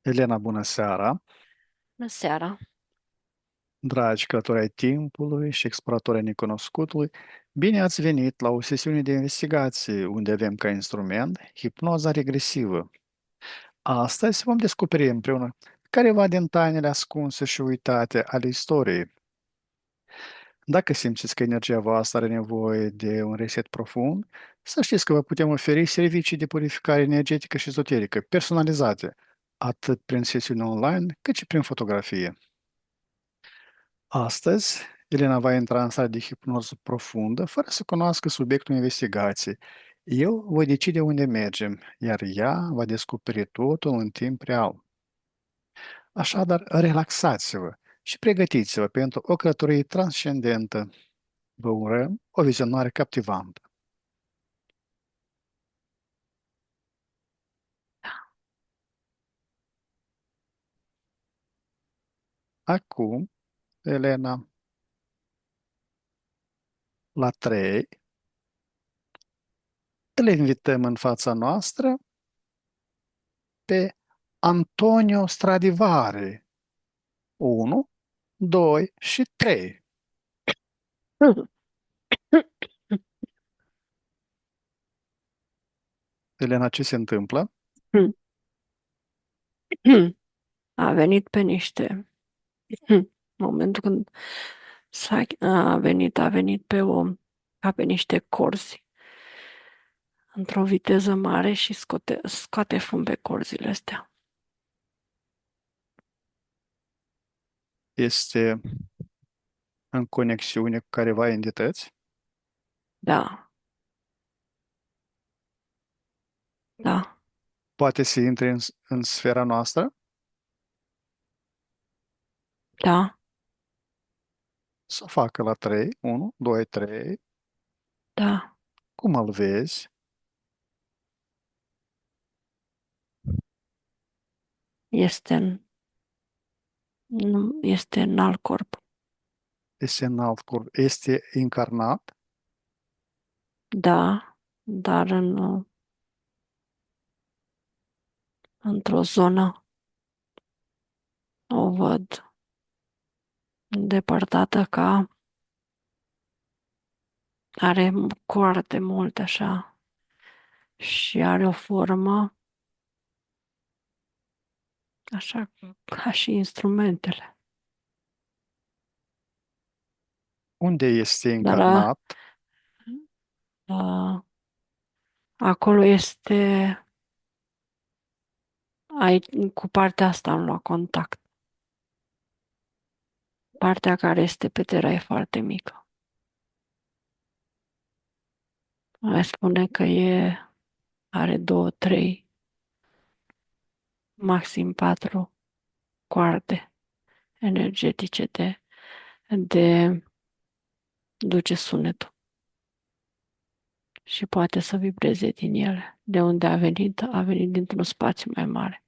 Elena, bună seara! Bună seara! Dragi călători ai timpului și exploratori ai necunoscutului, bine ați venit la o sesiune de investigație unde avem ca instrument hipnoza regresivă. Astăzi vom descoperi împreună careva din tainele ascunse și uitate ale istoriei. Dacă simțiți că energia voastră are nevoie de un reset profund, să știți că vă putem oferi servicii de purificare energetică și ezoterică personalizate, atât prin sesiuni online, cât și prin fotografie. Astăzi, Elena va intra în stare de hipnoză profundă, fără să cunoască subiectul investigației. Eu voi decide unde mergem, iar ea va descoperi totul în timp real. Așadar, relaxați-vă și pregătiți-vă pentru o călătorie transcendentă. Vă urăm o vizionare captivantă. Acum, Elena, la 3, îl invităm în fața noastră pe Antonio Stradivari. 1, 2 și 3. Elena, ce se întâmplă? A venit pe niște... Momentul când a venit ca pe niște corzi, într-o viteză mare și scoate fum pe corzile astea. Este în conexiune cu careva entități? Da, da, Poate să intre în sfera noastră? da, Să o facă la 3, 1, 2, 3. da. Cum îl vezi? Este în, este în alt corp. Este în alt corp. Este incarnat? Da, dar într-o zonă o văd îndepărtată are foarte mult așa și are o formă așa ca și instrumentele. Unde este Dar incarnat? a, acolo cu partea asta am luat contact. Partea care este pe Terra e foarte mică. Mai spune că are două, trei, maxim patru coarde energetice de duce sunetul și poate să vibreze din ele. De unde a venit dintr-un spațiu mai mare.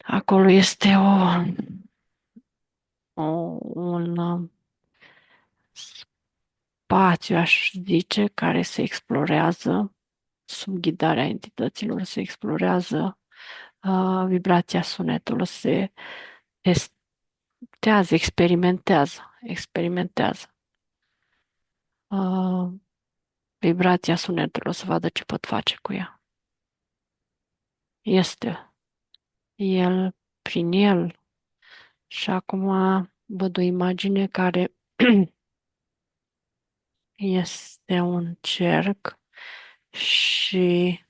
Acolo este un spațiu, aș zice, care se explorează sub ghidarea entităților, se explorează vibrația sunetului, se testează, experimentează uh, vibrația sunetului, să vadă ce pot face cu ea. Este prin el și acum văd o imagine care este un cerc și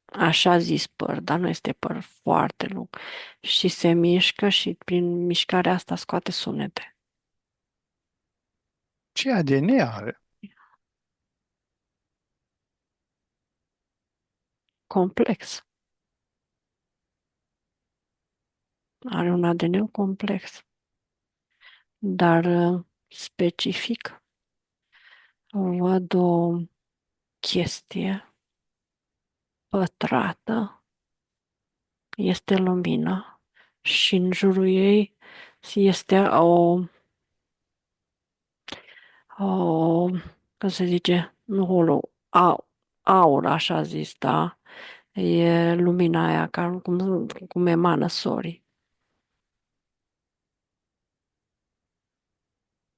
așa zis păr, dar nu este păr foarte lung. Și se mișcă și prin mișcarea asta scoate sunete. Ce ADN are? Complex. Are un ADN complex, dar specific. Văd o chestie pătrată, este lumină și în jurul ei este o cum se zice, nu holo, aura, așa zis, da? E lumina aia, ca cum emană sorii.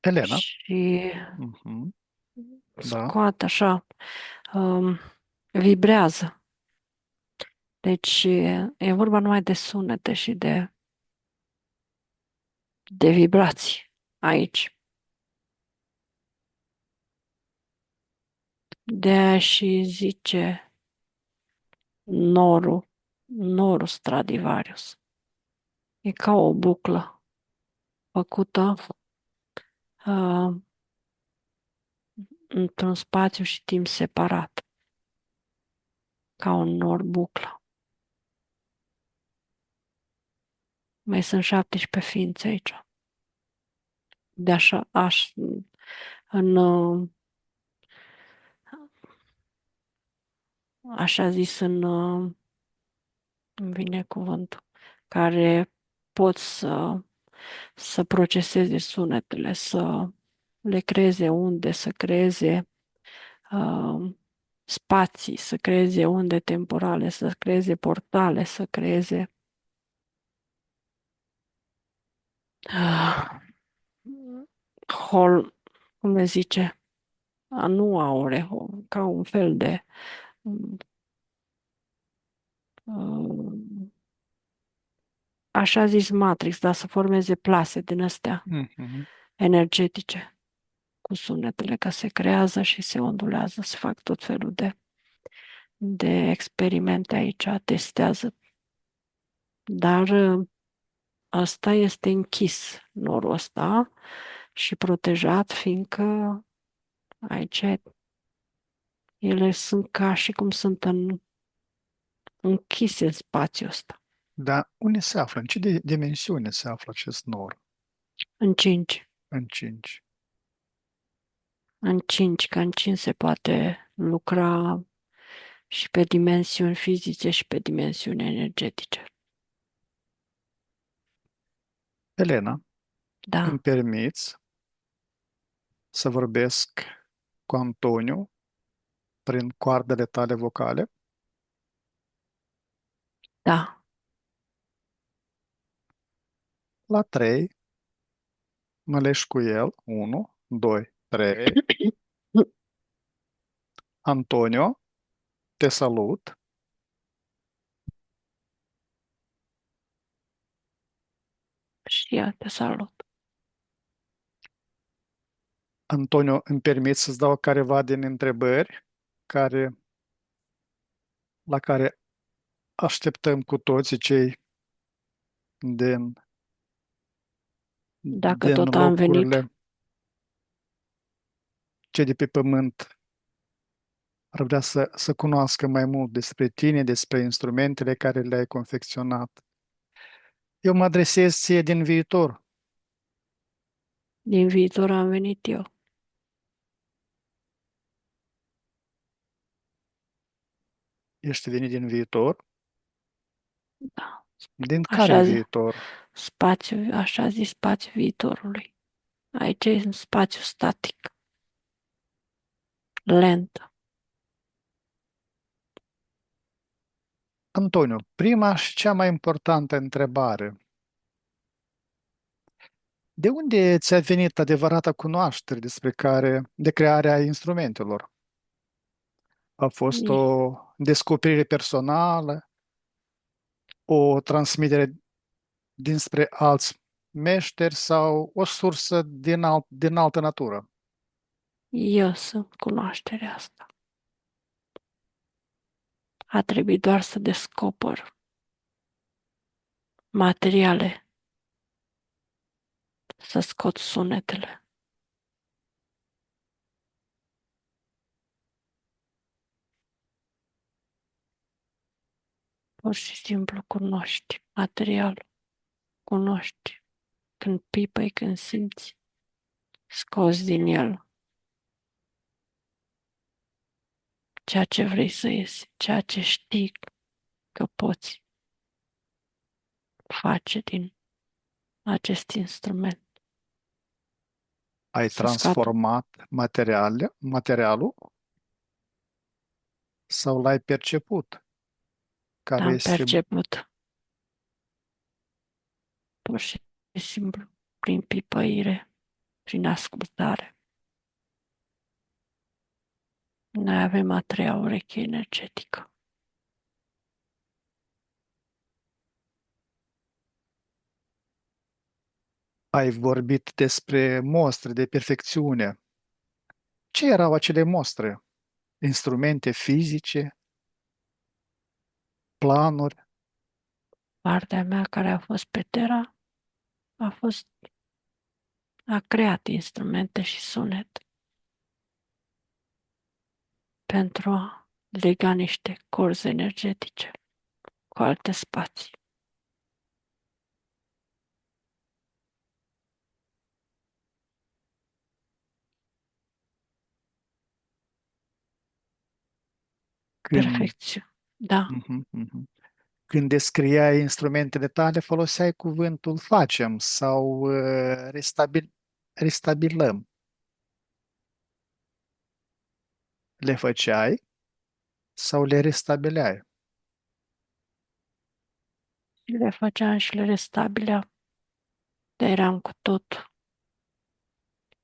Elena? Și Mhm. Da. scoate așa, um, vibrează. Deci e vorba numai de sunete și de vibrații aici. De și zice norul, norul Stradivarius. E ca o buclă făcută uh, într-un spațiu și timp separat, ca un nor buclă. Mai sunt 17 ființe aici. De în, așa zis, îmi vine cuvântul, care pot să proceseze sunetele, să le creeze unde, să creeze uh, spații, să creeze unde temporale, să creeze portale, să creeze uh, hol, cum le zice, nu aure, ca un fel de uh, așa zis Matrix, dar să formeze plase din astea Mhm. energetice cu sunetele, că se creează și se ondulează, se fac tot felul de experimente aici, testează. Dar ăsta este închis, norul ăsta, și protejat, fiindcă aici ele sunt ca și cum sunt închise în spațiul ăsta, Dar unde se află? În ce dimensiune se află acest nor? în cinci. În 5. În cinci, că în cinci se poate lucra și pe dimensiuni fizice și pe dimensiuni energetice. Elena, îmi Da, permiți să vorbesc cu Antoniu prin coardele tale vocale? da. La 3, mă leși cu el. 1, 2, 3. Antonio, te salut. Și ea te salut. Antonio, îmi permiți să-ți dau careva din întrebări la care așteptăm cu toții cei din, Dacă din tot am venit locurile, cei de pe pământ ar vrea să cunoască mai mult despre tine, despre instrumentele care le-ai confecționat. Eu mă adresez ție din viitor. din viitor, am venit eu. Ești venit din viitor? Da. Din care Așa, viitor? spațiu, așa zis, spațiu viitorului. Aici e un spațiu static, lent. Antonio, prima și cea mai importantă întrebare. De unde ți-a venit adevărata cunoaștere de crearea instrumentelor? A fost I- o descoperire personală, o transmitere dinspre alți meșteri sau o sursă din altă natură? Eu sunt cunoașterea asta. A trebuit doar să descoper materiale, să scot sunetele. Pur și simplu cunoști materialul, cunoști când pipăi, când simți, scoți din el ceea ce vrei să iese, ceea ce știi că poți face din acest instrument. Ai Să scape. transformat materialul sau l-ai perceput? care L-am este perceput pur și simplu prin pipăire, prin ascultare. Noi avem a treia ureche energetică. ai vorbit despre mostre de perfecțiune. Ce erau acele mostre? Instrumente fizice, planuri? Partea mea care a fost pe Terra a creat instrumente și sunet pentru a lega niște corzi energetice cu alte spații. Când, Perfecțiune. Da, Mhm, mhm. Când descriai instrumentele tale, foloseai cuvântul facem sau restabilăm. Le făceai sau le restabileai? și le făceam și le restabileam. Dar eram cu tot.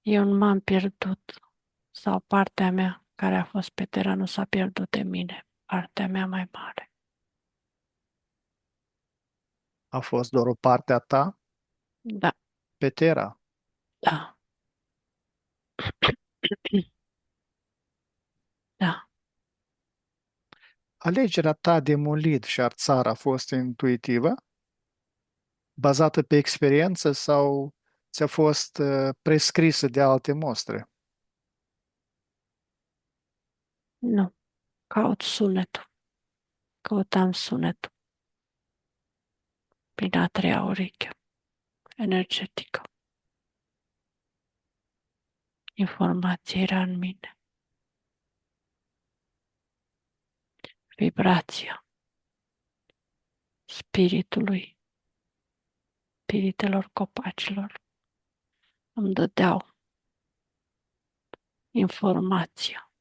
Eu nu m-am pierdut. Sau partea mea care a fost pe Terra nu s-a pierdut de mine. Partea mea mai mare. A fost doar o parte a ta Da, pe Terra. da, da. Alegerea ta de Molid și Arțar a fost intuitivă, bazată pe experiență sau ți-a fost prescrisă de alte mostre? Nu. Caut sunetul. Căutam sunetul prin a treia ureche energetică. Informația era în mine. Vibrația spiritului, spiritelor copacilor îmi dădeau informația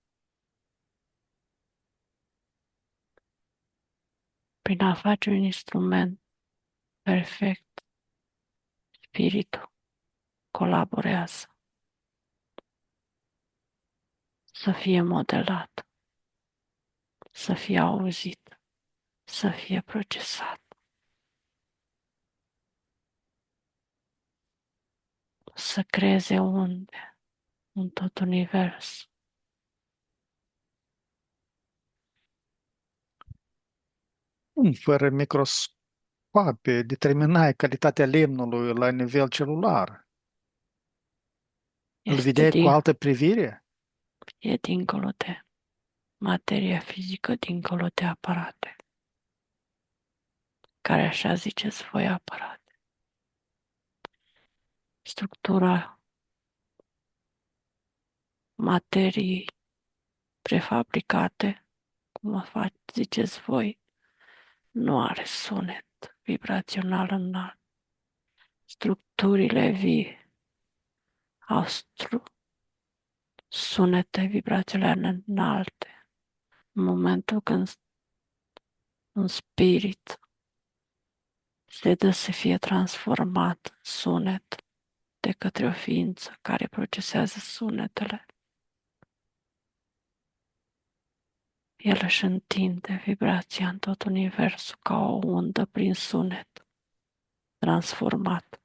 prin a face un instrument perfect. Spiritul colaborează să fie modelat, să fie auzit, să fie procesat, să creeze unde în tot univers. Fără microscoape, determinai calitatea lemnului la nivel celular. Îl Este vedeai cu altă privire? e dincolo de materia fizică, dincolo de aparate, care așa ziceți voi aparate. Structura materiei prefabricate, cum o ziceți voi, nu are sunet vibrațional înalt. Structurile vii au sunete vibraționale înalte. În momentul când un spirit se dă să fie transformat în sunet de către o ființă care procesează sunetele, el își întinde vibrația în tot universul ca o undă prin sunet, transformat.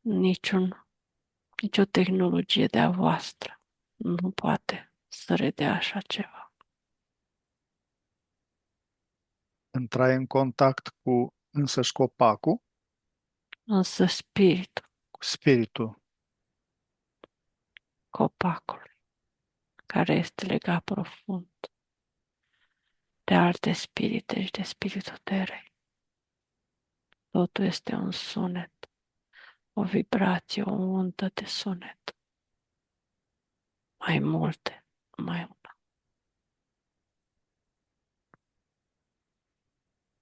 Nicio tehnologie de-a voastră nu poate să redea așa ceva. Intrai în contact cu însăși copacul, Însă spiritul cu spiritul. copacului, care este legat profund de alte spirite și de spiritul terei, totul este un sunet, o vibrație, o undă de sunet. Mai multe, mai una.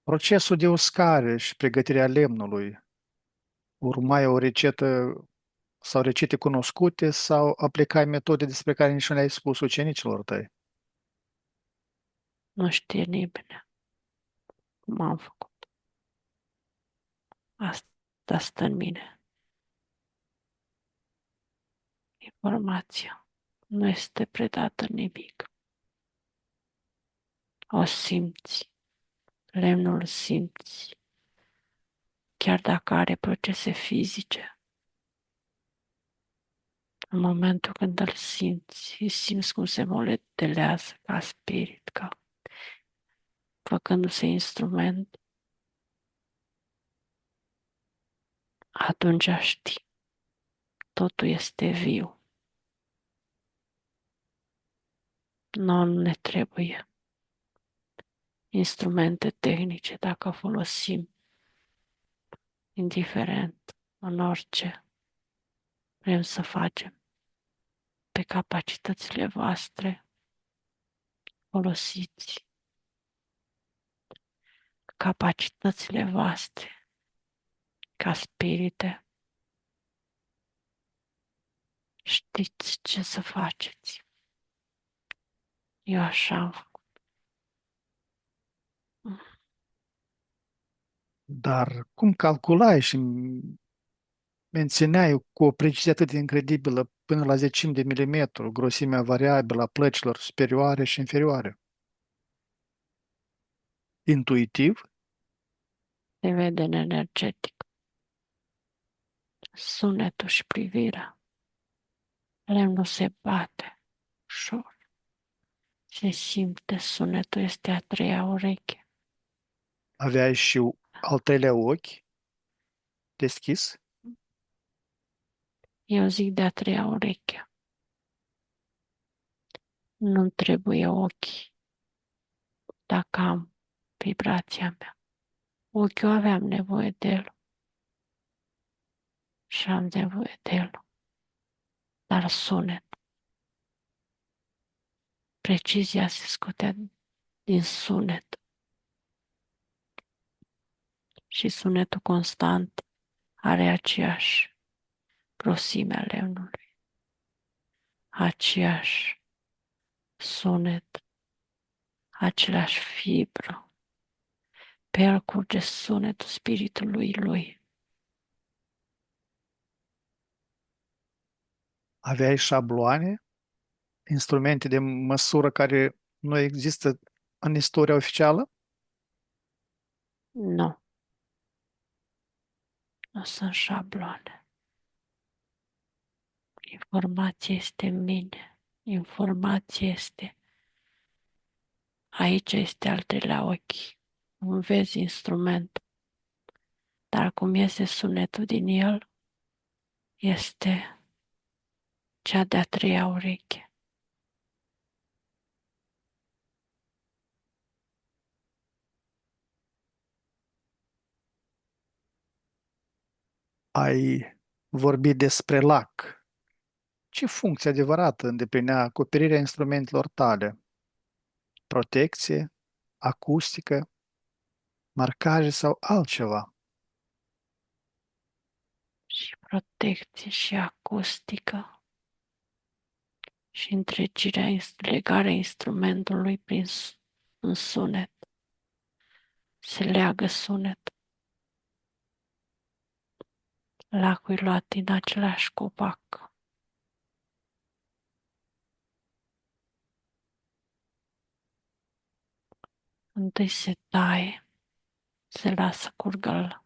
Procesul de uscare și pregătirea lemnului. Urmai o recetă sau recete cunoscute sau aplicai metode despre care nici nu le-ai spus ucenicilor tăi? Nu știe nimeni cum am făcut. Asta stă în mine. Informația nu este predată nimic. O simți, lemnul simți, chiar dacă are procese fizice. În momentul când îl simți cum se moletelează ca spirit, ca făcându-se instrument, atunci știi, totul este viu. Nu ne trebuie instrumente tehnice dacă folosim, indiferent în orice vrem să facem, pe capacitățile voastre folosiți, capacitățile voastre ca spirite, știți ce să faceți. Eu așa am făcut. Dar cum calculai și mențineai cu o precizie atât de incredibilă până la zecimi de milimetru grosimea variabilă a plăcilor superioare și inferioare? Intuitiv? Se vede în energetic, sunetul și privirea. Lemnul se bate ușor. Se simte, sunetul este a treia ureche. Aveai și al treilea ochi deschis? Eu zic de a treia ureche. Nu trebuie ochi dacă am vibrația mea. Ochiul aveam nevoie de el și am nevoie de el. Dar sunet, precizia se scotea din sunet și sunetul constant are aceeași grosime a lemnului, aceeași sunet, același fibră. Pe el curge sunetul spiritului lui. Aveai șabloane, instrumente de măsură care nu există în istoria oficială? Nu, nu sunt șabloane. Informația este în mine. Informația este aici, este al treilea ochi. Îmi vezi instrumentul, dar cum iese sunetul din el, este cea de-a treia ureche. Ai vorbit despre lac. Ce funcție adevărată îndeplinea acoperirea instrumentelor tale? Protecție, acustică, marcaje sau altceva? Și protecție și acustică și întregirea, legarea instrumentului în sunet. Se leagă sunet. Lacul e luat din același copac. Întâi se taie, se lasă curgă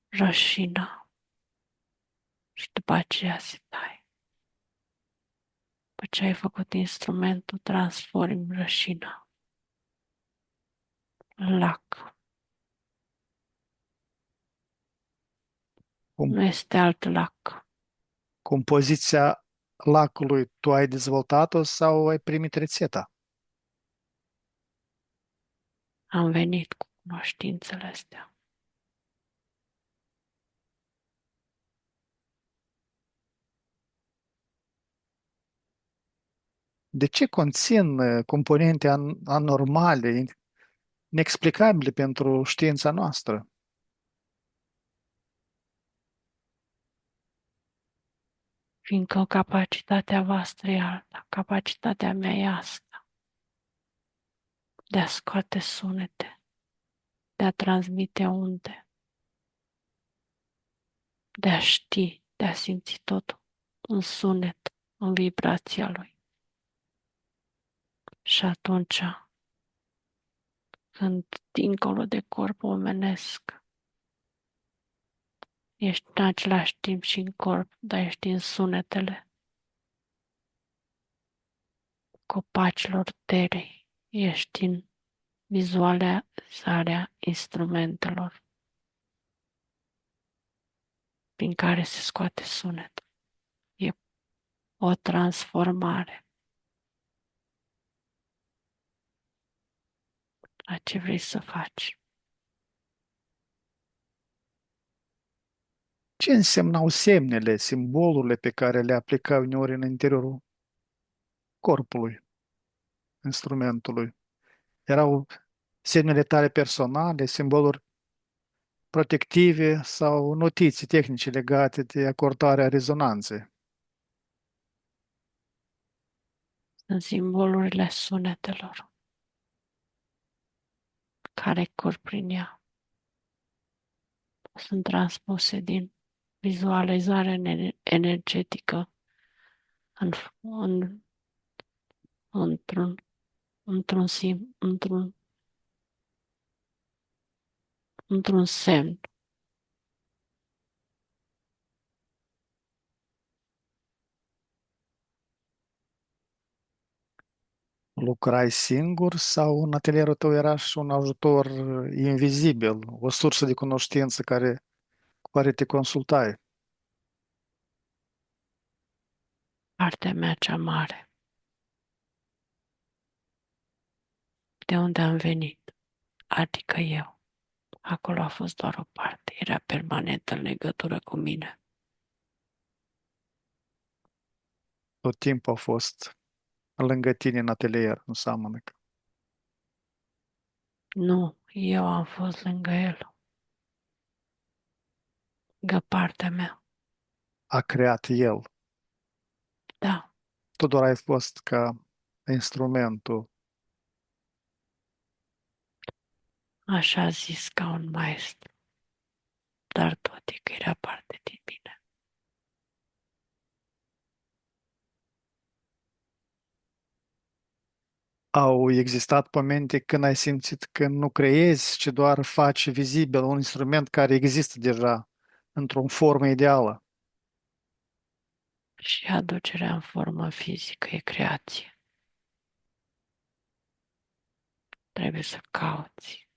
rășina și după aceea se taie. După ce ai făcut instrumentul, transformi rășina în lac. Com- Nu este alt lac. Compoziția lacului tu ai dezvoltat-o sau ai primit rețeta? Am venit cu cunoștințele astea. De ce conțin componente anormale, inexplicabile pentru știința noastră? Fiindcă capacitatea voastră e alta, capacitatea mea e asta. de a scoate sunete, de a transmite unde, de a ști, de a simți totul în sunet, în vibrația lui. Și atunci, când dincolo de corpul omenesc, ești în același timp și în corp, dar ești în sunetele copacilor terei, ești în vizualizarea instrumentelor prin care se scoate sunet. E o transformare a ce vrei să faci. Ce însemnau semnele, simbolurile pe care le aplica uneori în interiorul corpului, instrumentului? Erau semnele tale personale, simboluri protective sau notiții tehnice legate de acordarea rezonanței? Sunt simbolurile sunetelor care curg prin ea. Sunt transpuse din vizualizare energetică în, în, într-un, într-un semn. Lucrai singur sau în atelierul tău era și un ajutor invizibil, o sursă de cunoștință cu care te consultai? Partea mea cea mare, de unde am venit, adică eu. Acolo a fost doar o parte, era permanent în legătură cu mine. Tot timpul a fost lângă tine în atelier, înseamnă că Nu, eu am fost lângă el, lângă partea mea. a creat el. Da, Tu doar ai fost ca instrumentul. așa a zis ca un maestru, dar toate că era parte din mine. Au existat momente când ai simțit că nu creezi, ci doar faci vizibil un instrument care există deja într-o formă ideală. Și aducerea în formă fizică e creație. Trebuie să cauți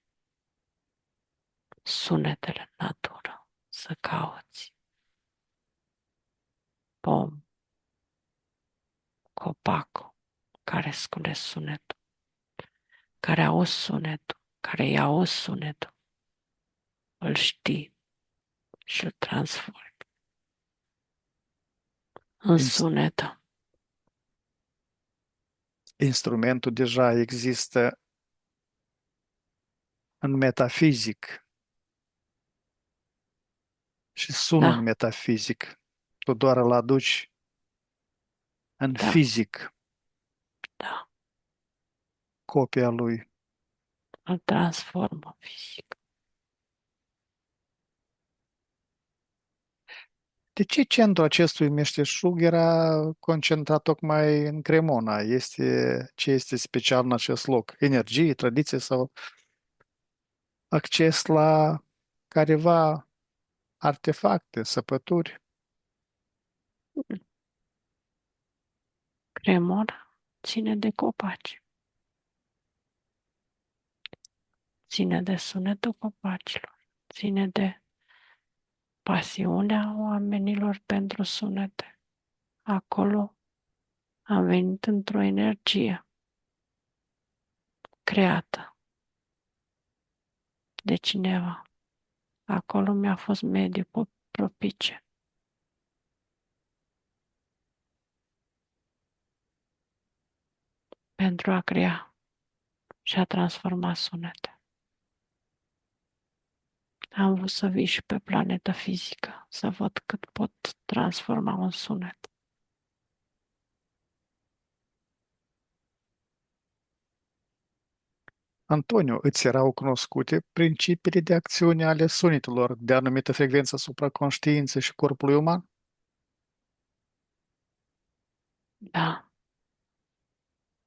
sunetele în natură, să cauți pom, copacul care scule sunetul, care auzi sunetul, care îi auzi sunetul, îl știi și îl transformi în Ins- sunetă. Instrumentul deja există în metafizic și sună în Da, metafizic. Tu doar îl aduci în da, fizic, da, copia lui. îl transformă fizic. De ce centrul acestui meșteșug era concentrat tocmai în Cremona? Ce este special în acest loc? Energie, tradiție sau acces la careva artefacte, săpături? Cremora ține de copaci, ține de sunetul copacilor, ține de pasiunea oamenilor pentru sunete. Acolo am venit într-o energie creată de cineva. Acolo mi-a fost mediu propice pentru a crea și a transforma sunete. Am vrut să vii și pe planeta fizică, să văd cât pot transforma un sunet. Antonio, îți erau cunoscute principiile de acțiune ale sunetelor de anumită frecvență asupra conștiinței și corpului uman? Da,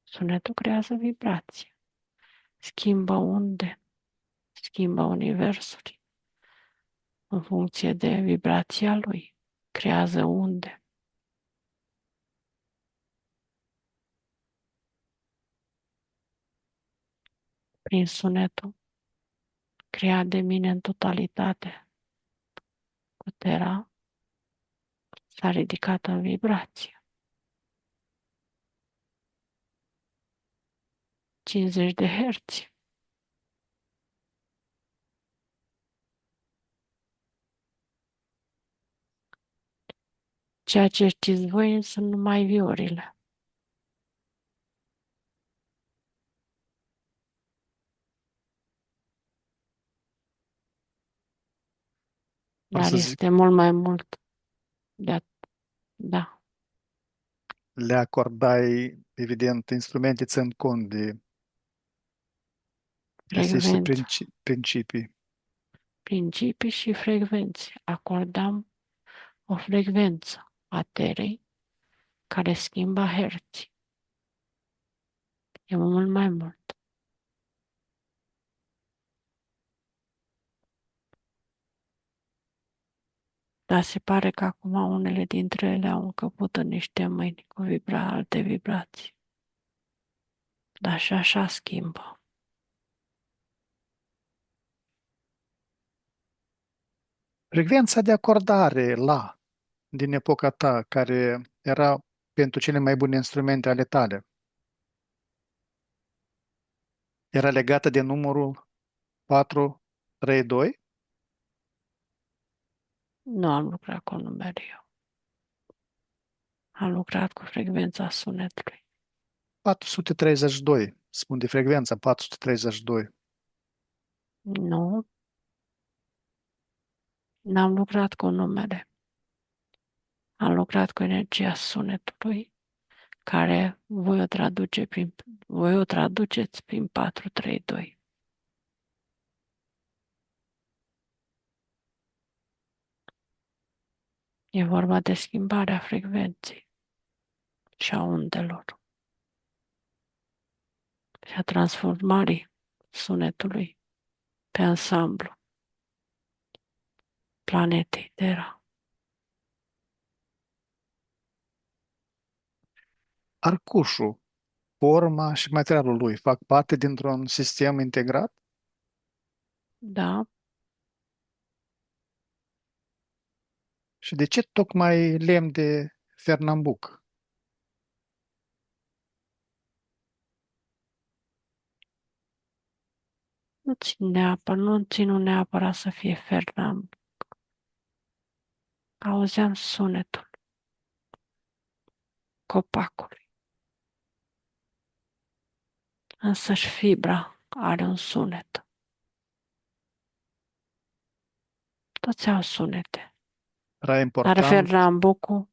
sunetul creează vibrație, schimbă unde, schimbă universuri în funcție de vibrația lui, creează unde. Prin sunetul creat de mine în totalitate, puterea s-a ridicat în vibrație. 50 de herți. Ceea ce știți voi sunt numai viorile. Ar Dar să zic, este mult mai mult de da, le acordai, evident, instrumente ținând cont de aceste frecvență, principii. principii și frecvențe. Acordam o frecvență a terei care schimba herți. E mult mai mult. Dar se pare că acum unele dintre ele au încăput în niște mâini cu alte vibrații. Dar și așa schimbă. Frecvența de acordare la, din epoca ta, care era pentru cele mai bune instrumente ale tale, era legată de numărul 432, Nu am lucrat cu numere eu. Am lucrat cu frecvența sunetului. 432, spun de frecvența 432. Nu, n-am lucrat cu numere. Am lucrat cu energia sunetului, care voi o traduceți prin 432. E vorba de schimbarea frecvenței și a undelor și a transformării sunetului pe ansamblu planetei Terra. Arcușul, forma și materialul lui fac parte dintr-un sistem integrat? Da? Și de ce tocmai lemn de Fernambuc? Nu ținu neapărat să fie Fernand. Auzeam sunetul copacului. Însăși fibra are un sunet. Toți au sunete. Era Dar important, Fernambucu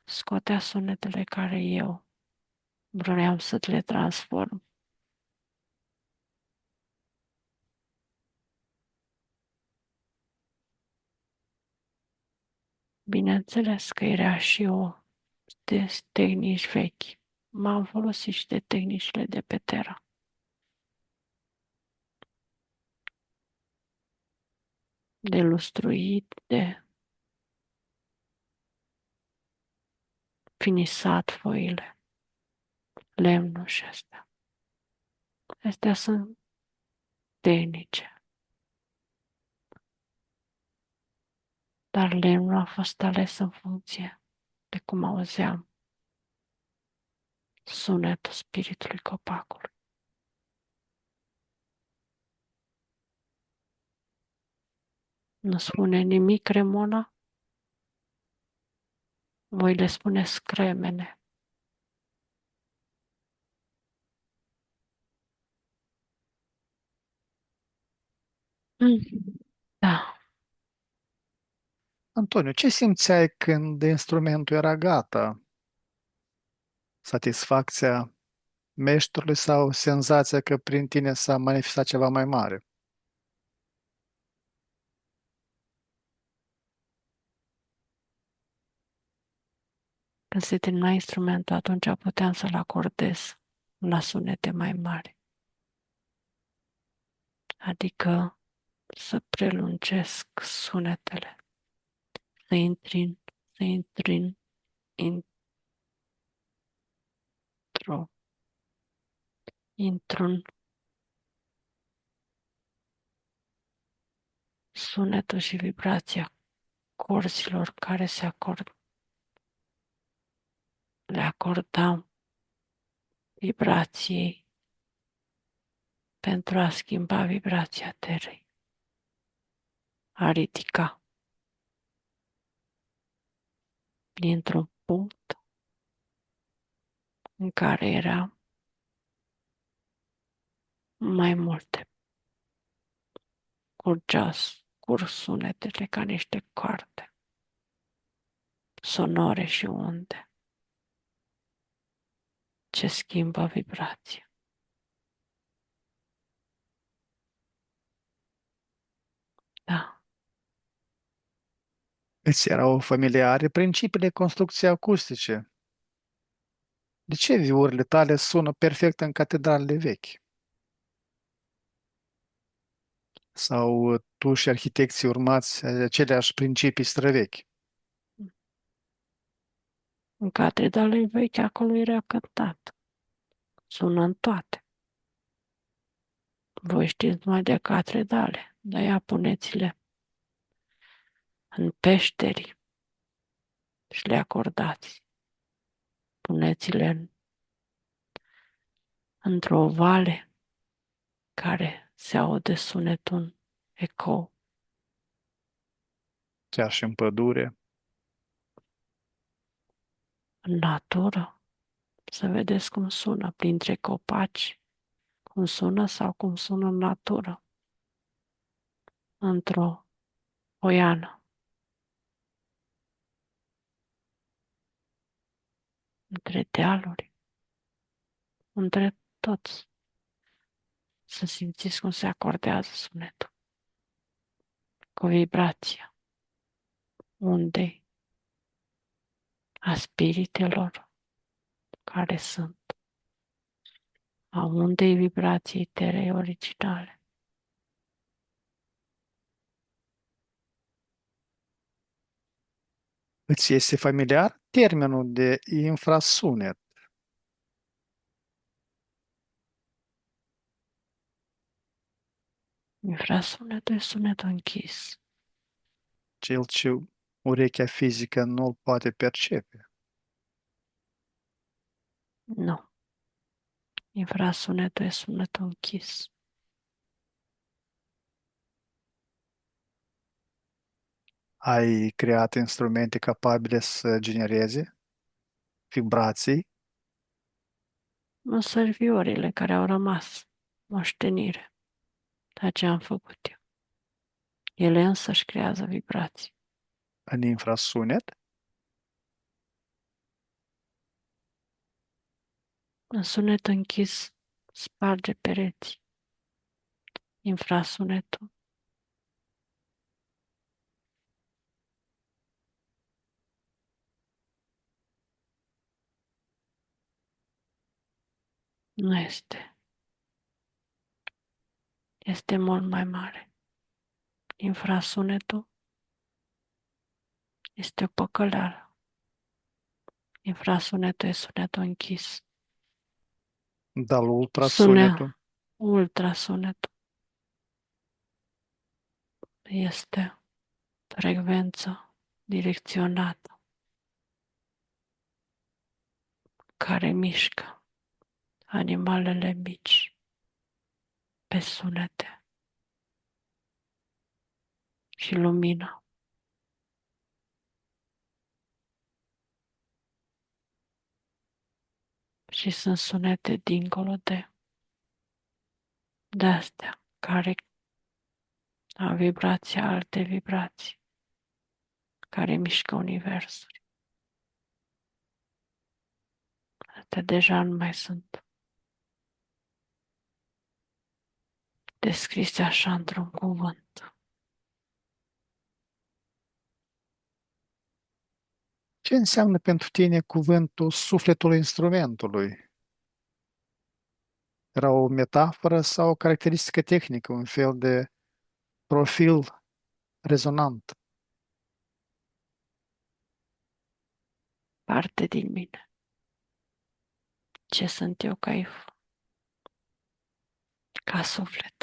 scotea sunetele care eu vreau să le transform. Bineînțeles că era și o de tehnici vechi. M-am folosit și de tehnicile de pe Terra. De lustruit, de finisat foile, lemnul și astea. Astea sunt tehnice. Dar lemnul a fost ales în funcție de cum auzeam sunetul spiritului copacului. Nu spune nimic Remona? Voi le spuneți cremene. Mm. Da, Antonio, ce simțeai când instrumentul era gata? Satisfacția meșterului sau senzația că prin tine s-a manifestat ceva mai mare? Când se termina instrumentul, atunci puteam să-l acordez la sunete mai mari. Adică să prelungesc sunetele, să intri, să intri intro, intru-n sunetul și vibrația corzilor care le acordam vibrației pentru a schimba vibrația terei, a ridica dintr-un punct în care era mai multe. Curg sunetele ca niște coarde sonore și unde ce schimbă vibrația. Da, Îți erau familiare principiile construcției acustice. De ce viurile tale sună perfect în catedralele vechi? Sau tu și arhitecții urmați aceleași principii străvechi? în catedrale vechi acolo era cântat. Sună în toate. Voi știți mai de catedrale, dar ia puneți-le în peșteri și le acordați. Puneți-le într-o vale care se aude sunetul ecou. Chiar și în pădure? În natură, să vedeți cum sună printre copaci, cum sună sau cum sună în natură, într-o poiană, între dealuri, între toți, să simțiți cum se acordează sunetul, cu vibrația undei, a spiritelor care sunt, a undei vibrației terei originale. Îți este familiar termenul de infrasunet? Infrasunetul e sunetul închis. Cel ce urechea fizică nu-l poate percepe. Nu. Infrasunetul e sunetul închis. Ai creat instrumente capabile să genereze vibrații? Măsărviorile care au rămas, moștenire, dar ce am făcut eu. Ele însă își creează vibrații. În infrasunet? În sunet închis sparge pereții. Infrasunetul nu este. Este mult mai mare. Infrasunetul este o păcăleală. Infrasunetul e sunetul închis. Dar Sune, ultrasunetul? ultrasunetul este frecvență direcționată care mișcă animalele mici pe sunete și lumină. Și sunt sunete dincolo de astea care au vibrații, alte vibrații care mișcă universul. Astea deja nu mai sunt. descrise așa într-un cuvânt. Ce înseamnă pentru tine cuvântul sufletul instrumentului? Era o metaforă sau o caracteristică tehnică, un fel de profil rezonant? Parte din mine. Ce sunt eu ca suflet,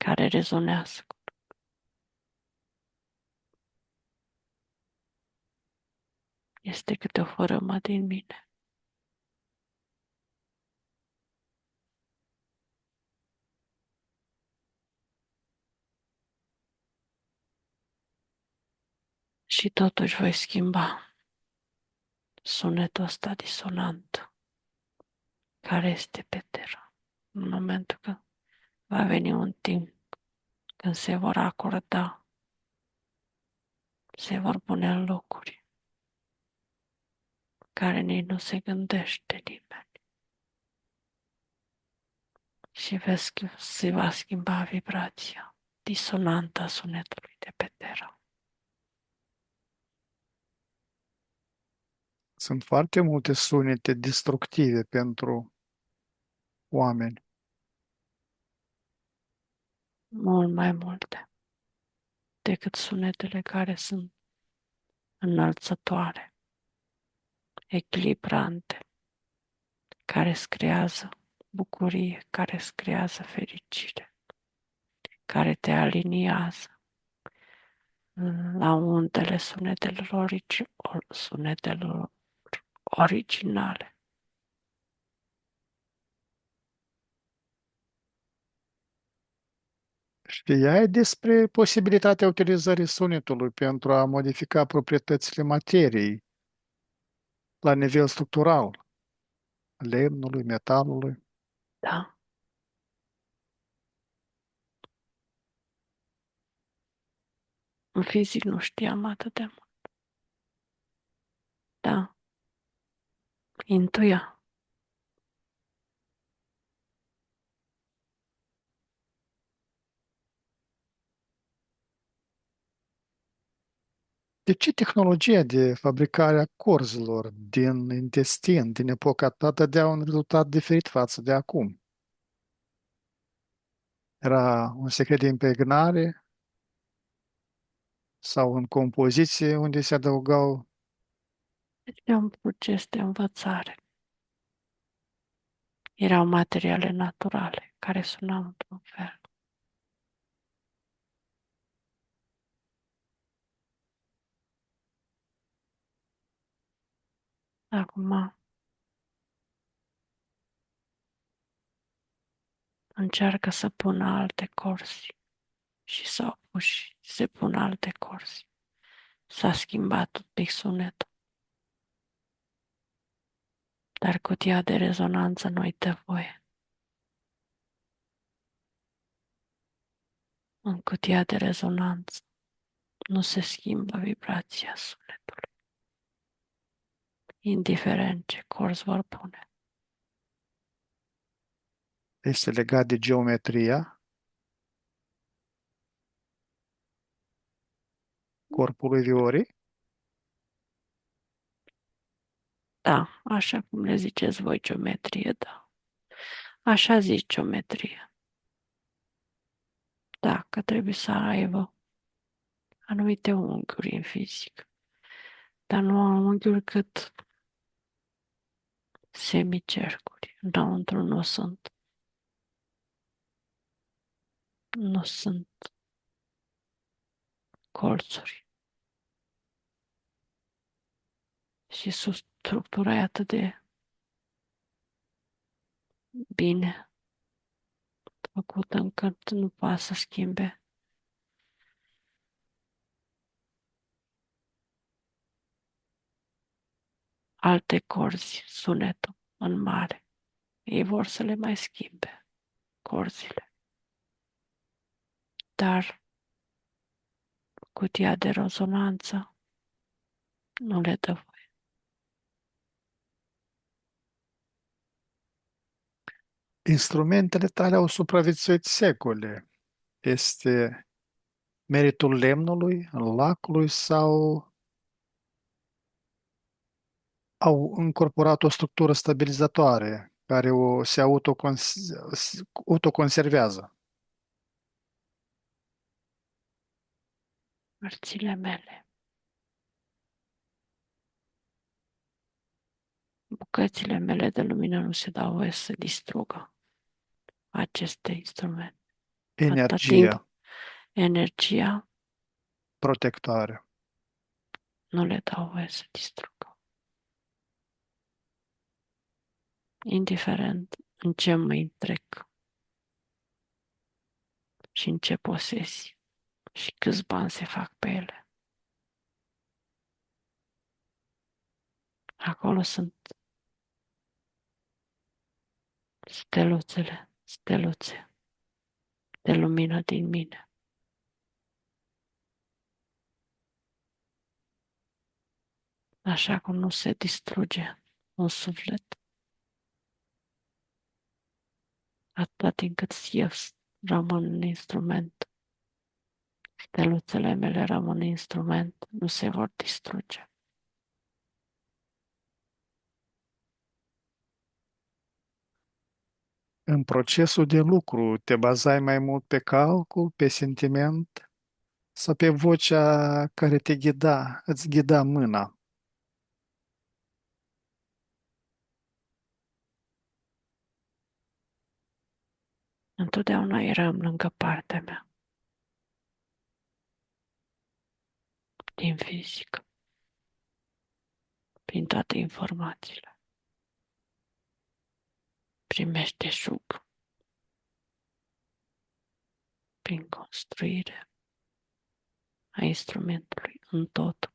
care rezonează. Este câte o fărâmă din mine. Și totuși voi schimba sunetul ăsta disonant care este pe terra. În momentul când va veni un timp când se vor acorda, se vor pune în locuri care nici nu se gândește nimeni. Și se va schimba vibrația disonantă a sunetului de pe terra. Sunt foarte multe sunete destructive pentru oameni. Mult mai multe decât sunetele care sunt înălțătoare, echilibrante, care îți creează bucurie, care îți creează fericire, care te aliniază la undele sunetelor originale. Știai despre posibilitatea utilizării sunetului pentru a modifica proprietățile materiei la nivel structural, lemnului, metalului? Da, în fizic nu știam atât de mult. Da, intuia. De ce tehnologia de fabricare a corzilor din intestin din epoca ta dădea un rezultat diferit față de acum? Era un secret de impregnare sau în compoziție unde se adăugau. Este un proces de învățare. Erau materiale naturale care sunau într-un fel. Acum încearcă să pună alte corzi și s-au pus și se pun alte corzi. S-a schimbat un pic sunetul, dar cutia de rezonanță nu-i dă voie. În cutia de rezonanță nu se schimbă vibrația sunetului, indiferent ce corzi vor pune. Este legat de geometria corpului viorii. Da, așa cum le ziceți voi geometrie, da. Așa zici geometrie. Da, că trebuie să aibă anumite unghiuri în fizică, dar nu au unghiuri cât semicercuri. Înăuntru nu sunt colțuri. Și structura e atât de bine făcută încât nu poate să schimbe alte corzi sunetul în mare. Ei vor să le mai schimbe corzile, dar cutia de rezonanță nu le dă voie. Instrumentele tale au supraviețuit secole. Este meritul lemnului, al lacului sau au încorporat o structură stabilizatoare care se autoconservează. Părțile mele, bucățile mele de lumină nu se dau voie să distrugă aceste instrumente. Atâta timp, Energia energia protectoare. nu le dau voie să distrugă. Indiferent în ce mă întrec și în ce posesii și câți bani se fac pe ele. Acolo sunt steluțe de lumină din mine. Așa cum nu se distruge un suflet, atâta timp cât eu rămân un instrument. Steluțele mele rămân instrument, nu se vor distruge. În procesul de lucru te bazai mai mult pe calcul, pe sentiment sau pe vocea care îți ghida mâna. Întotdeauna eram lângă partea mea, din fizică, prin toate informațiile. Prin meșteșug, prin construire a instrumentului în tot.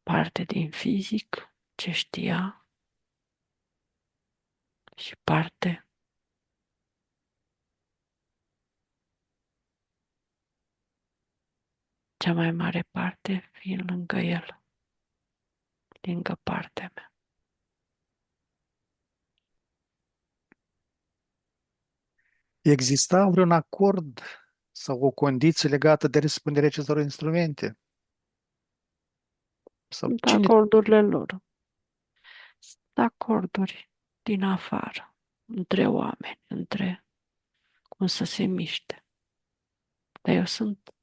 Parte din fizic, ce știa, și parte, cea mai mare parte, fiind lângă el, lângă partea mea. Exista vreun acord sau o condiție legată de răspunderea acestor instrumente? Sau Sunt cine acordurile lor. Sunt acorduri din afară, între oameni, între cum să se miște. Dar eu sunt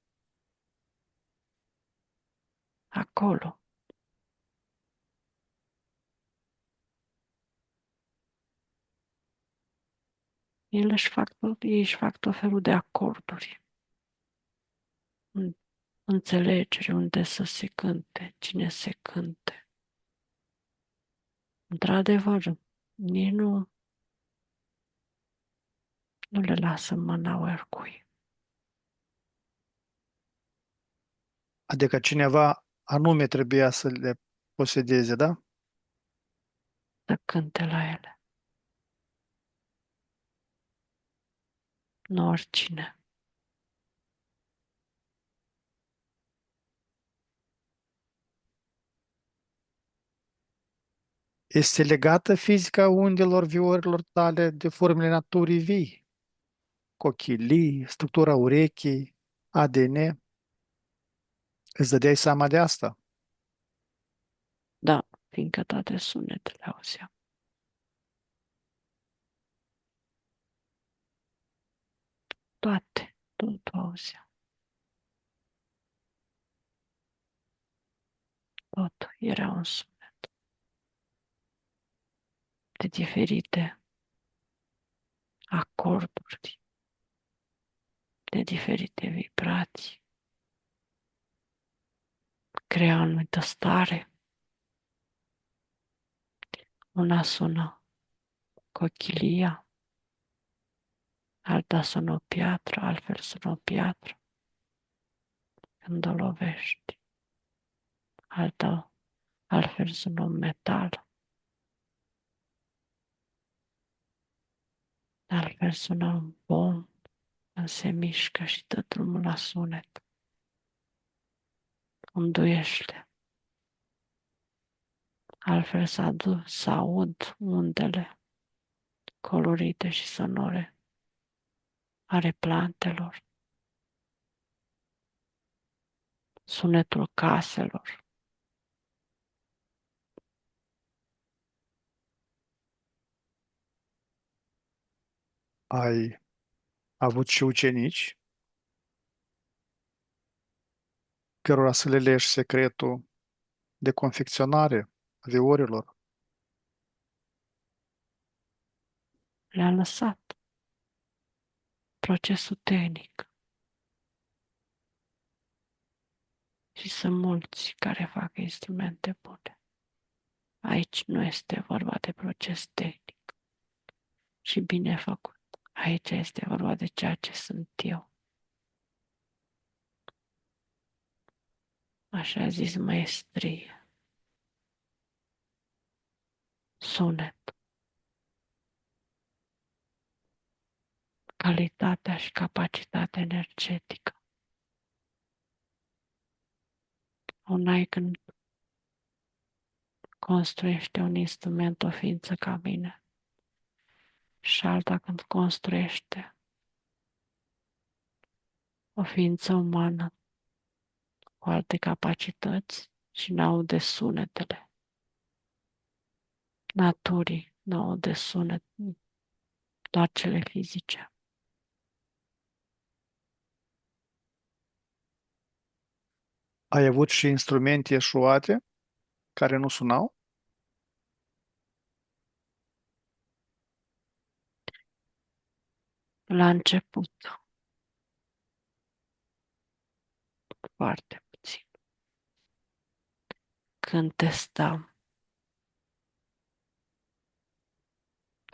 acolo. Ei își fac tot felul de acorduri. Înțelegere unde să se cânte, cine se cânte. Într-adevăr, nici nu le lasă în mâna oricui. adică cineva anume trebuia să le posedeze, da? Să cânte la ele. Nu oricine. Este legată fizica undelor viorilor tale de formele naturii vii, cochilii, structura urechii, ADN. Îți dădeai seama de asta? Da, fiindcă toate sunetele auzeam. Toate, tot auzeam. Tot era un sunet de diferite acorduri, de diferite vibrații. Crea o anumită stare. Una sună cochilia, alta sună o piatră, altfel sună o piatră când o lovești. Altfel sună un metal, altfel sună un pom când se mișcă și dă drumul la sunet. Înduiește. Altfel să aud undele colorite și sonore ale plantelor, sunetul caselor. Ai avut și ucenici cărora să le leși secretul de confecționare a viorilor? Le-a lăsat procesul tehnic și sunt mulți care fac instrumente bune. Aici nu este vorba de proces tehnic și bine făcut. Aici este vorba de ceea ce sunt eu. Așa zis maestrie, sunet, calitatea și capacitatea energetică. Una e când construiește un instrument, o ființă ca mine, și alta când construiește o ființă umană cu alte capacități și n-aude sunetele naturii, n-aude sunet, doar cele fizice. Ai avut și instrumente eșuate care nu sunau? La început, foarte puțin. Când testam,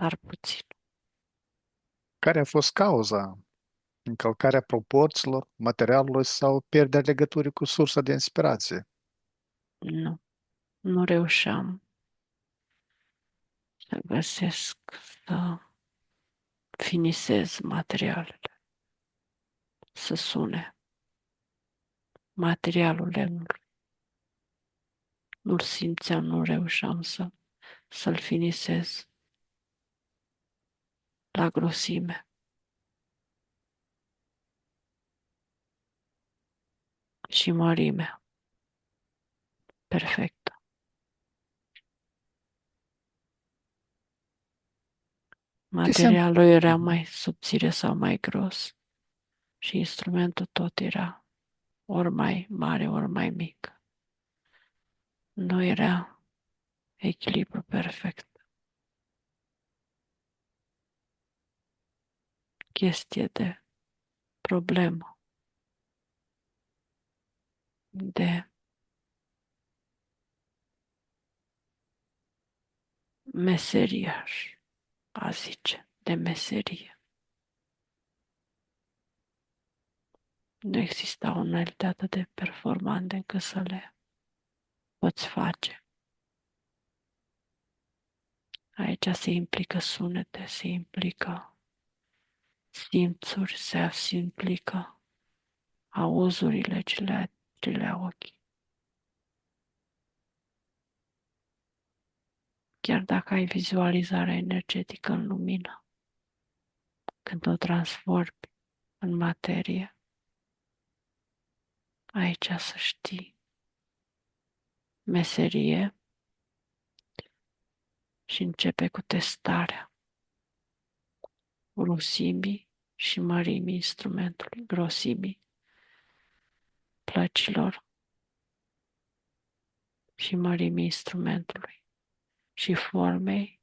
dar puțin. Care a fost cauza? Încălcarea proporțiilor, materialului sau pierderea legăturii cu sursa de inspirație? Nu, nu reușeam să găsesc, să finisez materialele, să sune materialul lemnului. Nu-l simțeam, nu reușeam să-l finisez la grosime și mărime perfectă. Ce se, Materialul era mai subțire sau mai gros și instrumentul tot era ori mai mare, ori mai mic. Nu era echilibru perfect. Chestie de problemă, de meseriaș, a zice, de meserie. Nu exista o unalitate de performante încât să le poți face. Aici se implică sunete, se implică simțuri, se implică auzurile ce le au ochii. Chiar dacă ai vizualizarea energetică în lumină, când o transformi în materie, aici să știi meserie și începe cu testarea grosimii și mărimii instrumentului, grosimii plăcilor și mărimii instrumentului și formei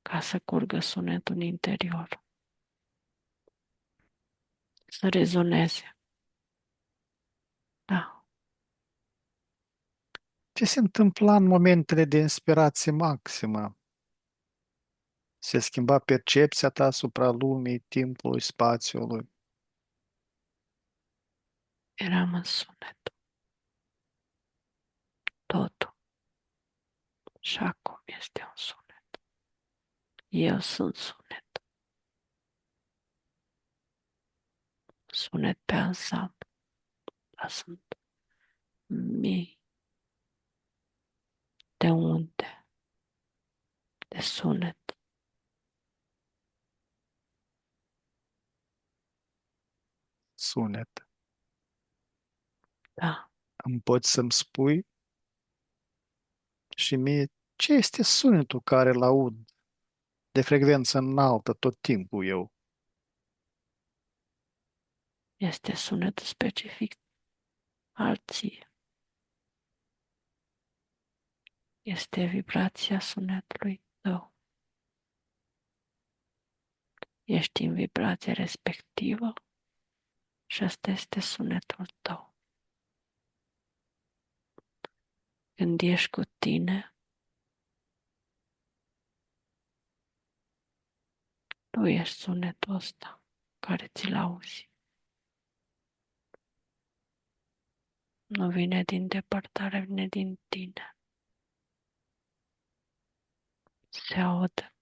ca să curgă sunetul în interior, să rezoneze. Da, ce se întâmpla în momentele de inspirație maximă? Se schimba percepția ta asupra lumii, timpului, spațiului? eram în sunet, totul. Și acum este un sunet. Eu sunt sunet. Sunet pe ansamblu, dar sunt mii de unde sunet. Da, Îmi poți să-mi spui și mie ce este sunetul care îl aud de frecvență înaltă tot timpul eu? este sunet specific al ție. Este vibrația sunetului tău. Ești în vibrația respectivă și asta este sunetul tău. Când ești cu tine, tu ești sunetul ăsta care ți-l auzi. Nu vine din depărtare, vine din tine. Se aude.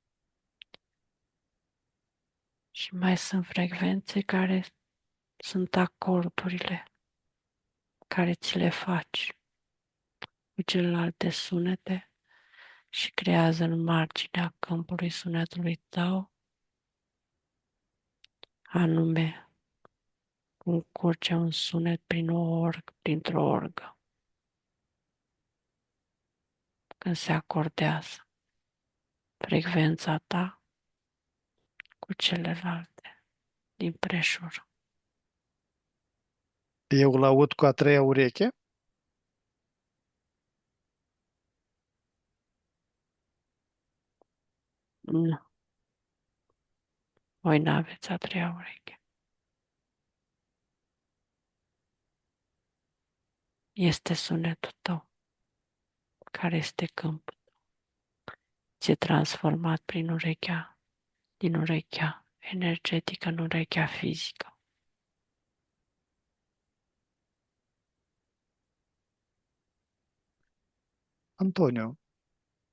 Și mai sunt frecvențe care sunt acordurile care ți le faci cu celelalte sunete și creează în marginea câmpului sunetului tău, anume cum curge un sunet printr-o orgă, când se acordează frecvența ta cu celelalte din prejur. Eu îl aud cu a treia ureche? Nu, voi n-aveți a treia ureche. Este sunetul tău, care este câmpul. Ți-e transformat din urechea energetică în urechea fizică. Antonio,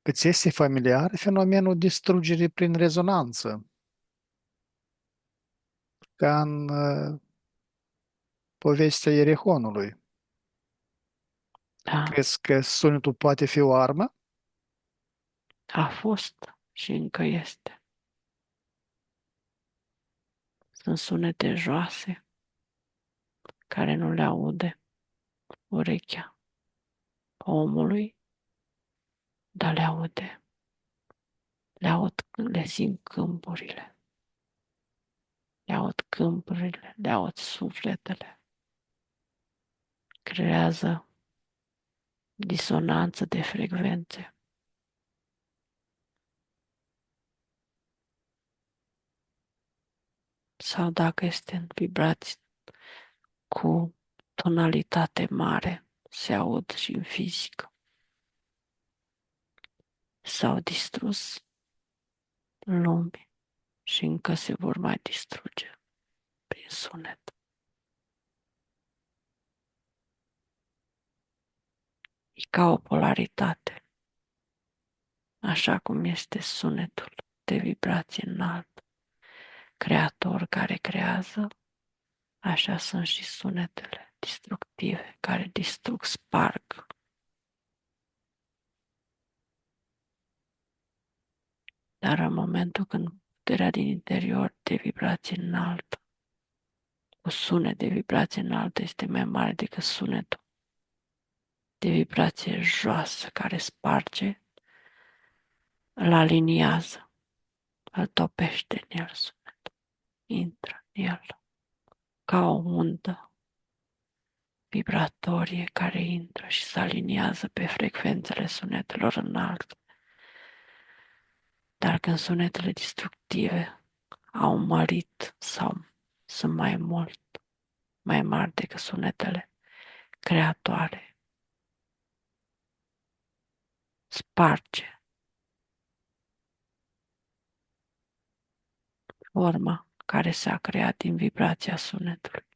îți este familiar fenomenul distrugerii prin rezonanță, ca în povestea Ierihonului? Da, Crezi că sunetul poate fi o armă? a fost și încă este. Sunt sunete joase care nu le aude urechea omului, dar le aude. Le simt câmpurile, le aud câmpurile, le aud sufletele. Creează disonanță de frecvențe. Sau dacă este în vibrații cu tonalitate mare, se aud și în fizică. S-au distrus lumi și încă se vor mai distruge prin sunet. E ca o polaritate, așa cum este sunetul de vibrație înalt, creator care creează, așa sunt și sunetele destructive care distrug, sparg. Dar în momentul când puterea din interior de vibrație înaltă, cu sunet de vibrație înaltă este mai mare decât sunetul de vibrație joasă care sparge, îl aliniază, îl topește în el, intră în el, ca o undă vibratorie care intră și se aliniază pe frecvențele sunetelor înalte. Dar când sunetele destructive au mărit sau sunt mai mari decât sunetele creatoare, sparge forma care s-a creat din vibrația sunetului.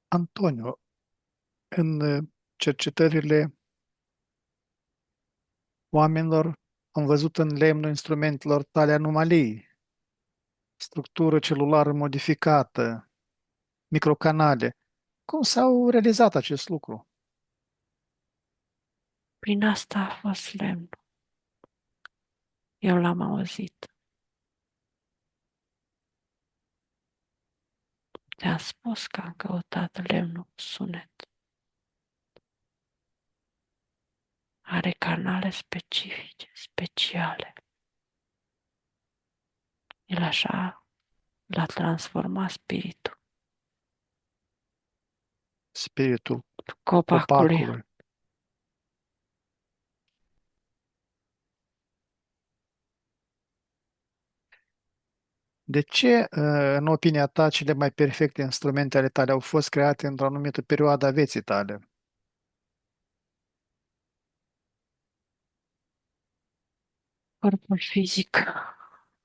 Antonio, în cercetările oamenilor am văzut în lemnul instrumentelor tale anomalii, structură celulară modificată, microcanale. Cum s-au realizat acest lucru? Prin asta a fost lemnul. Eu l-am auzit. Ți-am spus că am căutat lemnul cu sunet. Are canale specifice, speciale. El așa l-a transformat spiritul Spiritul copacului. copacului. De ce, în opinia ta, cele mai perfecte instrumente ale tale au fost create într-o anumită perioadă a vieții tale? Corpul fizic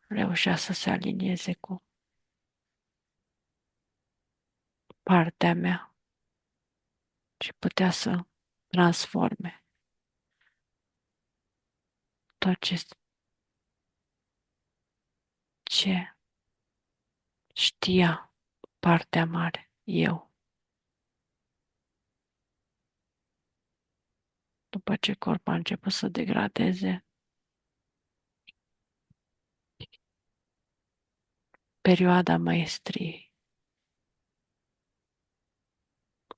reușea să se alinieze cu partea mea și putea să transforme tot ce știa partea mare, eu. După ce corpul a început să degradeze, perioada maestriei,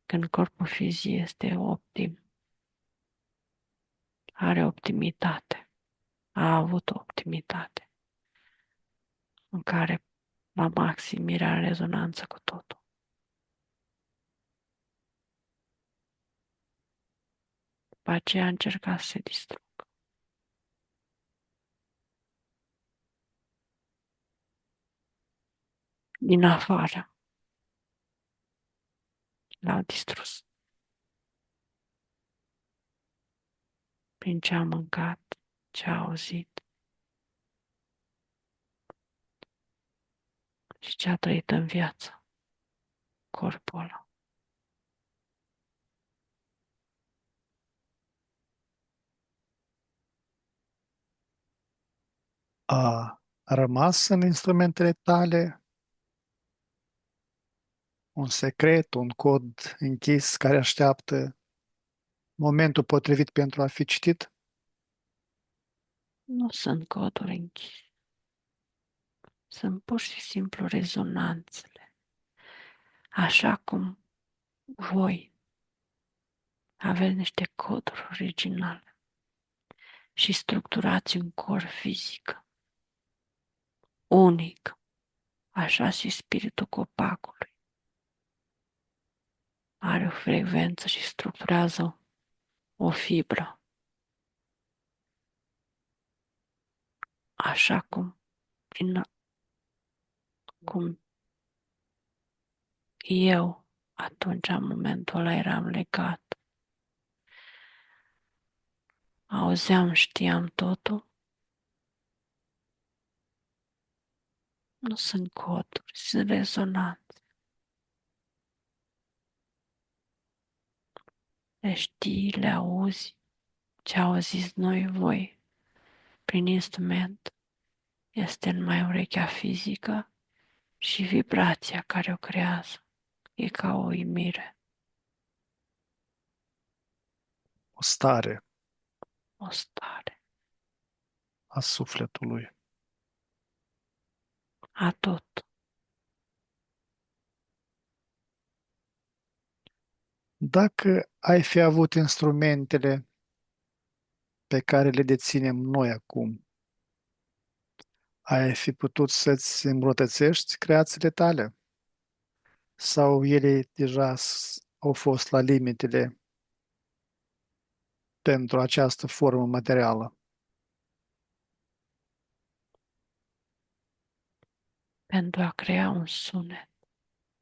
când corpul fizic este optim, are optimitate, a avut optimitate, în care la maxim era în rezonanță cu totul. După aceea a încercat să se distrugă. Din afară l-au distrus. Prin ce a mâncat, ce a auzit și ce a trăit în viață, corpul ăla. A rămas în instrumentele tale un secret, un cod închis care așteaptă momentul potrivit pentru a fi citit? Nu sunt coduri închise, sunt pur și simplu rezonanțele. Așa cum voi aveți niște coduri originale și structurați un corp fizic unic, așa și spiritul copacului are o frecvență și structurează o fibră, așa cum eu atunci, în momentul ăla, eram legat. Auzeam, știam totul. Nu sunt coduri, sunt rezonanțe. Le știi, le auzi, ce auziți noi voi prin instrument este numai urechea fizică și vibrația care o creează. E ca o uimire, O stare o stare, a sufletului. a tot. Dacă ai fi avut instrumentele pe care le deținem noi acum, ai fi putut să-ți îmbunătățești creațiile tale? Sau ele deja au fost la limitele pentru această formă materială? Pentru a crea un sunet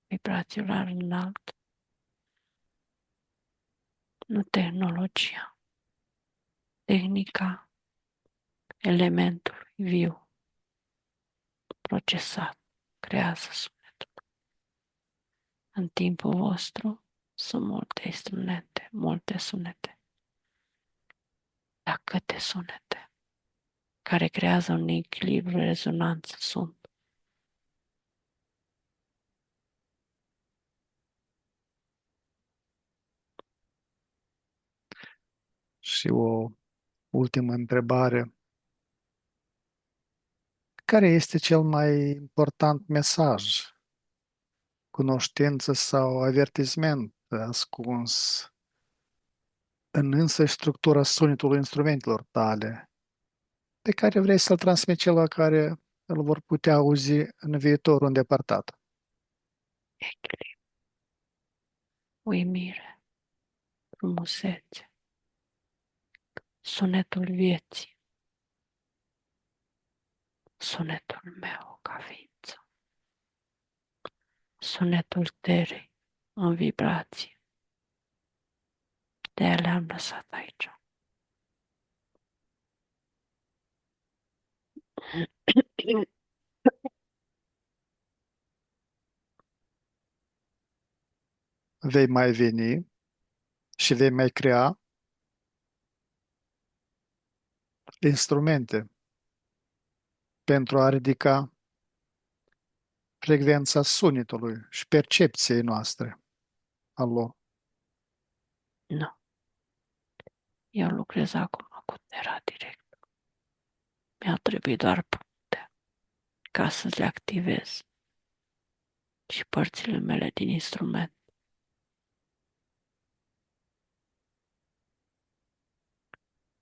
vibrațional înalt, nu tehnologia, tehnica elementului viu, procesat, creează sunetul. În timpul vostru sunt multe instrumente, multe sunete. Dar câte sunete care creează un echilibru, rezonanță sunt? Și o ultimă întrebare. Care este cel mai important mesaj, cunoștință sau avertisment ascuns în însăși structura sunetului instrumentelor tale, pe care vrei să-l transmiți celor care îl vor putea auzi în viitorul îndepărtat? echilibru, uimire, frumusețe, sunetul vieții, sunetul meu ca ființă, sunetul terei în vibrație. De-aia le-am lăsat aici. Vei mai veni și vei mai crea instrumente pentru a ridica frecvența sunetului și percepției noastre. Alo, Nu, eu lucrez acum cu Terra direct. Mi-a trebuit doar puncte ca să le activez și părțile mele din instrument.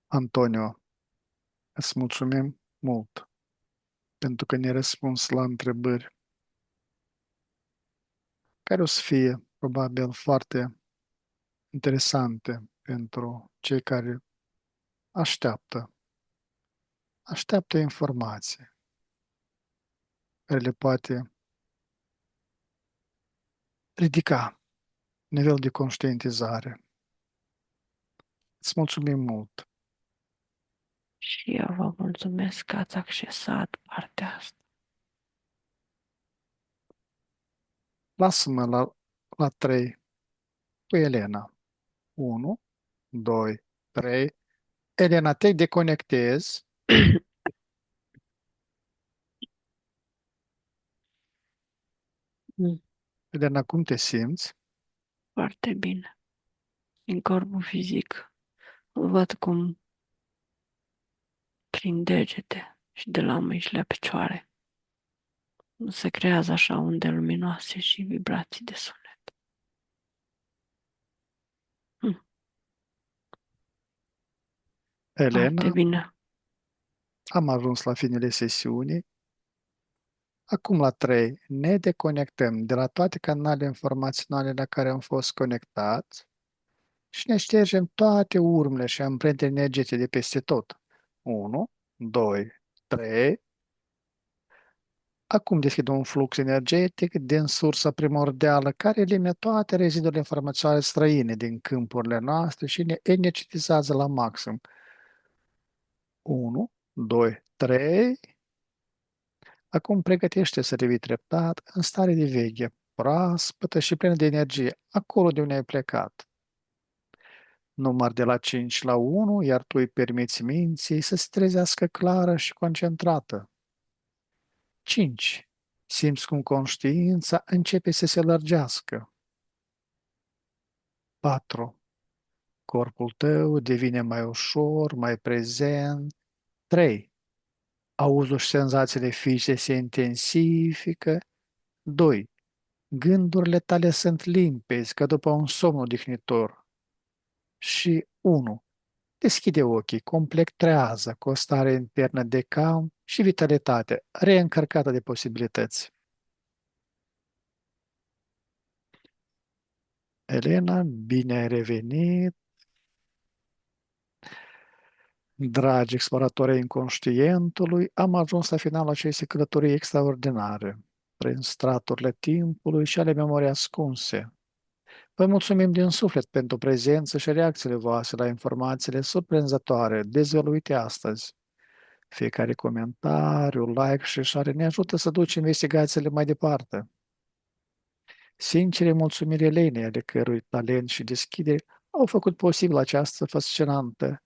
Antonio, îți mulțumim mult pentru că ne-ai răspuns la întrebări care o să fie probabil foarte interesante pentru cei care așteaptă informații care le poate ridica nivelul de conștientizare. Îți mulțumim mult. Și eu vă mulțumesc că ați accesat partea asta. Lasă-mă la 3 cu Elena. 1, 2, 3. Elena, te deconectezi. Mm, Elena, cum te simți? Foarte bine. În corpul fizic văd cum prin degete și de la mâini și la picioare se creează așa unde luminoase și vibrații de sunet. Mm, Foarte Elena, bine. am ajuns la finele sesiunii. Acum la 3 ne deconectăm de la toate canalele informaționale la care am fost conectați și ne ștergem toate urmele și amprentele energetice de peste tot. 1, 2, 3. Acum deschidem un flux energetic din sursa primordială care elimina toate rezidurile informaționale străine din câmpurile noastre și ne energizează la maxim. 1, 2, 3. Acum pregătește să revii treptat în stare de veche, proaspătă și plină de energie, acolo de unde ai plecat. Număr de la 5 la 1, iar tu îi permiți minții să se trezească clară și concentrată. 5. Simți cum conștiința începe să se lărgească. 4. Corpul tău devine mai ușor, mai prezent. 3. Auzul și senzațiile fizice se intensifică. 2. Gândurile tale sunt limpezi, ca după un somn odihnitor. Și 1. Deschide ochii, complet trează, cu o stare internă de calm și vitalitate, reîncărcată de posibilități. Elena, bine ai revenit. Dragi exploratori ai inconștientului, am ajuns la finalul acestei călătorii extraordinare, prin straturile timpului și ale memoriei ascunse. Vă mulțumim din suflet pentru prezență și reacțiile voastre la informațiile surprinzătoare dezvăluite astăzi. Fiecare comentariu, like și share ne ajută să ducem investigațiile mai departe. Sincere mulțumiri Elenei, ale cărui talent și deschidere au făcut posibil această fascinantă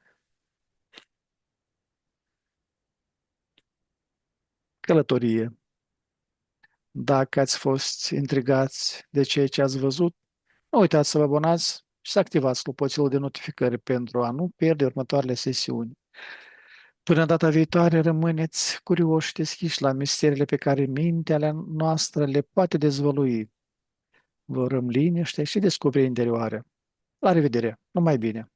călătorie. Dacă ați fost intrigați de ceea ce ați văzut, nu uitați să vă abonați și să activați clopoțelul de notificări pentru a nu pierde următoarele sesiuni. Până data viitoare, rămâneți curioși și deschiși la misterile pe care mintea noastră le poate dezvălui. Vă urăm liniște și descoperire interioară. La revedere! Numai bine!